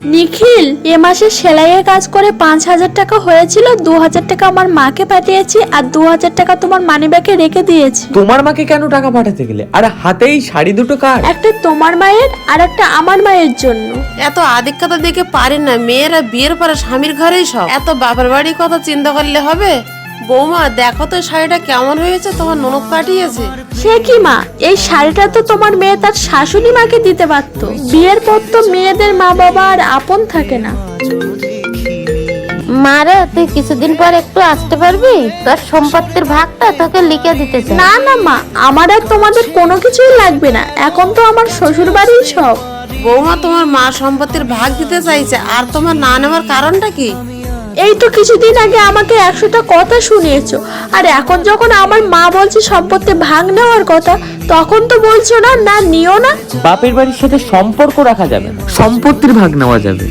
নিখিল, এ মাসে সেলাইয়ের কাজ করে 5,000 টাকা হয়েছিল। 2,000 টাকা আমার মাকে পাঠিয়েছি আর 2,000 টাকা তোমার মানিব্যাগে রেখে দিয়েছি। তোমার মাকে কেন টাকা পাঠাতে গেলে? আর হাতেই শাড়ি দুটো কার? একটা তোমার মায়ের আর একটা আমার মায়ের জন্য। এত আদিক্ষতা দেখে পারি না, মেয়েরা বিয়ের পরে স্বামীর ঘরেই সব। এত বাপের বাড়ির কথা চিন্তা করলে হবে? বৌমা দেখো তো শাড়িটা কেমন হয়েছে, তোমার ননদ পাঠিয়েছে। সে কি মা, এই শাড়িটা তো তোমার মেয়ে তার শাশুড়ি মাকে দিতে পারতো। বিয়ের পর তো মেয়েদের মা বাবা আর আপন থাকে না। মারে, তুই কিছুদিন পর একটু আসতে পারবি? তোর সম্পত্তির ভাগটা তোকে লিখে দিতেছে। না না মা, আমার আর তোমাদের কোনো কিছুই লাগবে না। এখন তো আমার শ্বশুর বাড়িই সব। বৌমা তোমার মা সম্পত্তির ভাগ দিতে চাইছে, আর তোমার না নেওয়ার কারণটা কি? এই তো কিছুদিন আগে আমাকে 100টা কথা শুনিয়েছো, আর এখন যখন আমার মা বলছে সম্পত্তি ভাগ নেওয়ার কথা, তখন তো বলছো না না নিও না। বাপের বাড়ির সাথে সম্পর্ক রাখা যাবে না, সম্পত্তির ভাগ নেওয়া যাবে।